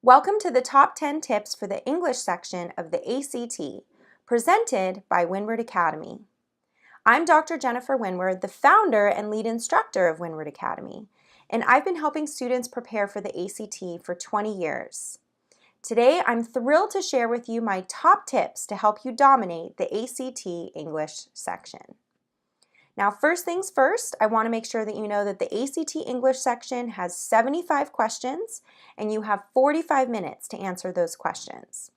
Welcome to the top 10 tips for the English section of the ACT, presented by Winward Academy. I'm Dr. Jennifer Winward, the founder and lead instructor of Winward Academy, and I've been helping students prepare for the ACT for 20 years. Today, I'm thrilled to share with you my top tips to help you dominate the ACT English section. Now, first things first, I want to make sure that you know that the ACT English section has 75 questions and you have 45 minutes to answer those questions.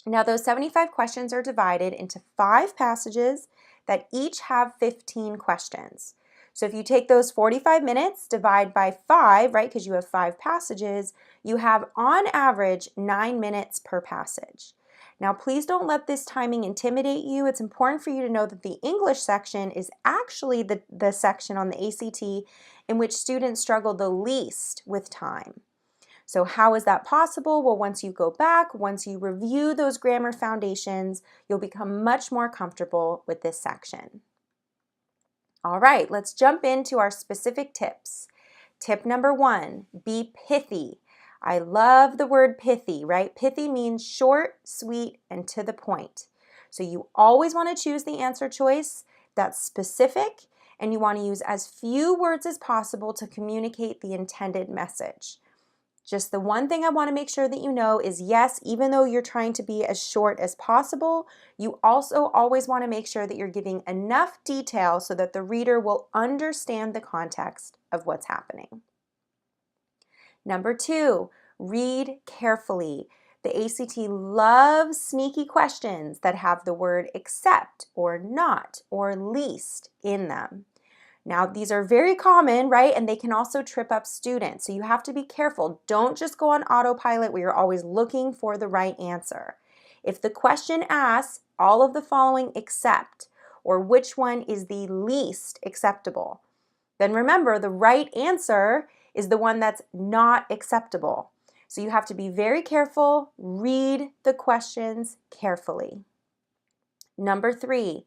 Now, those 75 questions are divided into 5 passages that each have 15 questions. So if you take those 45 minutes, divide by 5, right, because you have 5 passages, you have on average 9 minutes per passage. Now, please don't let this timing intimidate you. It's important for you to know that the English section is actually the section on the ACT in which students struggle the least with time. So how is that possible? Well, once you go back, once you review those grammar foundations, you'll become much more comfortable with this section. All right, let's jump into our specific tips. Tip number 1, be pithy. I love the word pithy, right? Pithy means short, sweet, and to the point. So you always want to choose the answer choice that's specific, and you want to use as few words as possible to communicate the intended message. Just the one thing I want to make sure that you know is yes, even though you're trying to be as short as possible, you also always want to make sure that you're giving enough detail so that the reader will understand the context of what's happening. Number 2, read carefully. The ACT loves sneaky questions that have the word except or not or least in them. Now, these are very common, right? And they can also trip up students. So you have to be careful. Don't just go on autopilot where you're always looking for the right answer. If the question asks all of the following except, or which one is the least acceptable, then remember the right answer is the one that's not acceptable. So you have to be very careful, read the questions carefully. Number 3,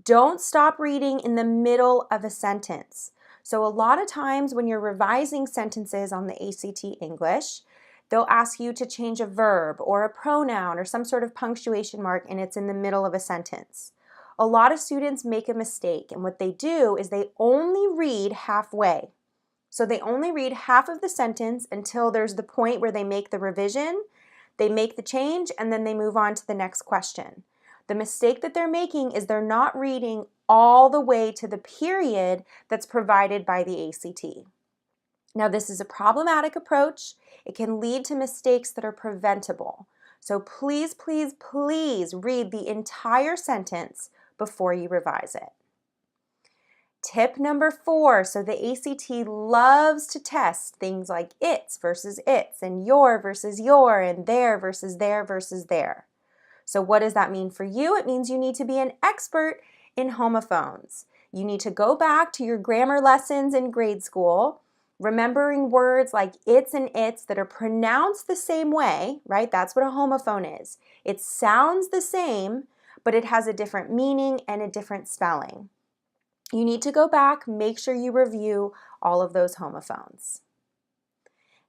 don't stop reading in the middle of a sentence. So a lot of times when you're revising sentences on the ACT English, they'll ask you to change a verb or a pronoun or some sort of punctuation mark and it's in the middle of a sentence. A lot of students make a mistake, and what they do is they only read halfway. So they only read half of the sentence until there's the point where they make the revision, they make the change, and then they move on to the next question. The mistake that they're making is they're not reading all the way to the period that's provided by the ACT. Now, this is a problematic approach. It can lead to mistakes that are preventable. So please, please, please read the entire sentence before you revise it. Tip number 4, so the ACT loves to test things like its versus its, and your versus your, and there versus there versus there. So what does that mean for you? It means you need to be an expert in homophones. You need to go back to your grammar lessons in grade school, remembering words like its and its that are pronounced the same way, right? That's what a homophone is. It sounds the same, but it has a different meaning and a different spelling. You need to go back, make sure you review all of those homophones.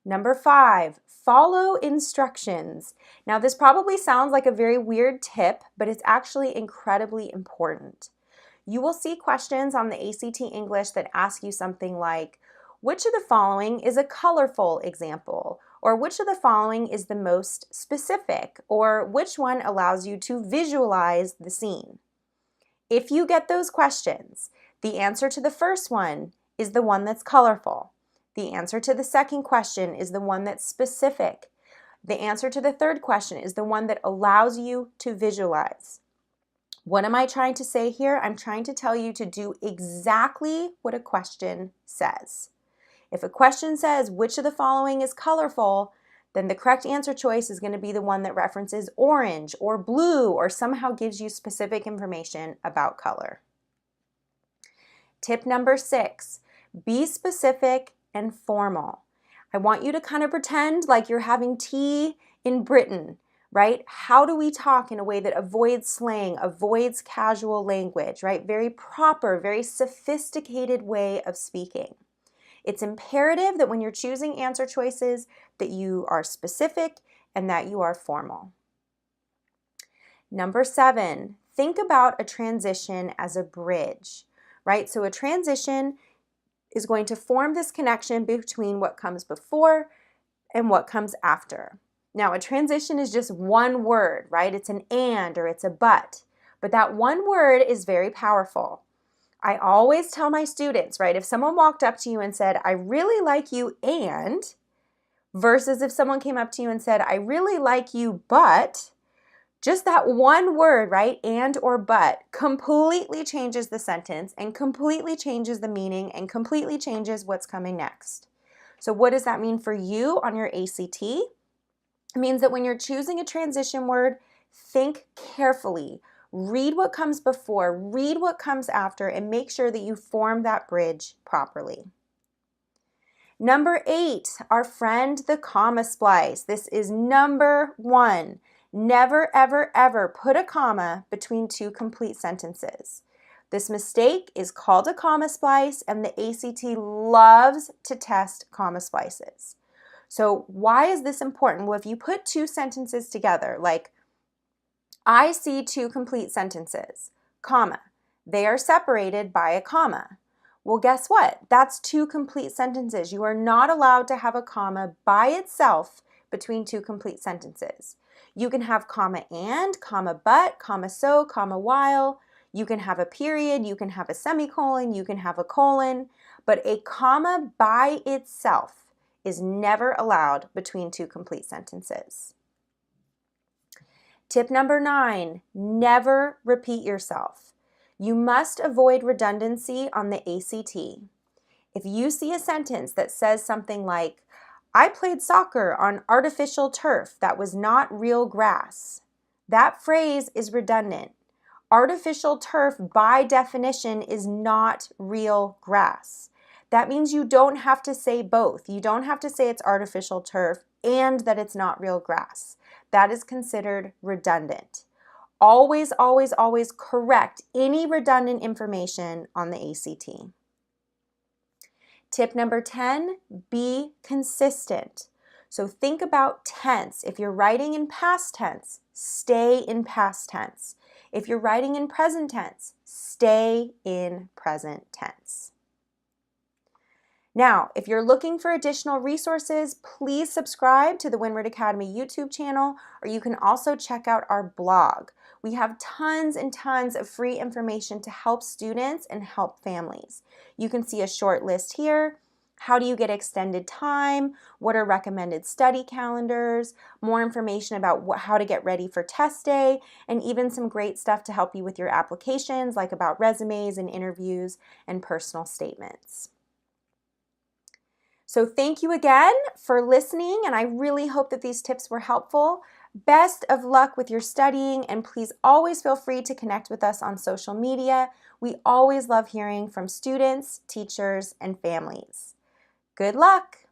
Number 5, follow instructions. Now, this probably sounds like a very weird tip, but it's actually incredibly important. You will see questions on the ACT English that ask you something like, which of the following is a colorful example? Or which of the following is the most specific? Or which one allows you to visualize the scene? If you get those questions, the answer to the first one is the one that's colorful. The answer to the second question is the one that's specific. The answer to the third question is the one that allows you to visualize. What am I trying to say here? I'm trying to tell you to do exactly what a question says. If a question says, which of the following is colorful, then the correct answer choice is going to be the one that references orange or blue or somehow gives you specific information about color. Tip number 6, be specific and formal. I want you to kind of pretend like you're having tea in Britain, right? How do we talk in a way that avoids slang, avoids casual language, right? Very proper, very sophisticated way of speaking. It's imperative that when you're choosing answer choices that you are specific and that you are formal. Number 7, think about a transition as a bridge, right? So a transition is going to form this connection between what comes before and what comes after. Now, a transition is just one word, right? It's an and or it's a but that one word is very powerful. I always tell my students, right, if someone walked up to you and said, I really like you and, versus if someone came up to you and said, I really like you, but, just that one word, right, and or but, completely changes the sentence and completely changes the meaning and completely changes what's coming next. So what does that mean for you on your ACT? It means that when you're choosing a transition word, think carefully. Read what comes before, read what comes after, and make sure that you form that bridge properly. Number 8, our friend the comma splice. This is number 1. Never, ever, ever put a comma between two complete sentences. This mistake is called a comma splice, and the ACT loves to test comma splices. So why is this important? Well, if you put two sentences together, like I see two complete sentences, comma, they are separated by a comma. Well, guess what? That's two complete sentences. You are not allowed to have a comma by itself between two complete sentences. You can have comma and, comma but, comma so, comma while. You can have a period, you can have a semicolon, you can have a colon, but a comma by itself is never allowed between two complete sentences. Tip number 9, never repeat yourself. You must avoid redundancy on the ACT. If you see a sentence that says something like, I played soccer on artificial turf that was not real grass, that phrase is redundant. Artificial turf, by definition, is not real grass. That means you don't have to say both. You don't have to say it's artificial turf and that it's not real grass. That is considered redundant. Always, always, always correct any redundant information on the ACT. Tip number 10, be consistent. So think about tense. If you're writing in past tense, stay in past tense. If you're writing in present tense, stay in present tense. Now, if you're looking for additional resources, please subscribe to the Winward Academy YouTube channel, or you can also check out our blog. We have tons and tons of free information to help students and help families. You can see a short list here. How do you get extended time? What are recommended study calendars? More information about how to get ready for test day, and even some great stuff to help you with your applications, like about resumes and interviews and personal statements. So thank you again for listening, and I really hope that these tips were helpful. Best of luck with your studying, and please always feel free to connect with us on social media. We always love hearing from students, teachers, and families. Good luck!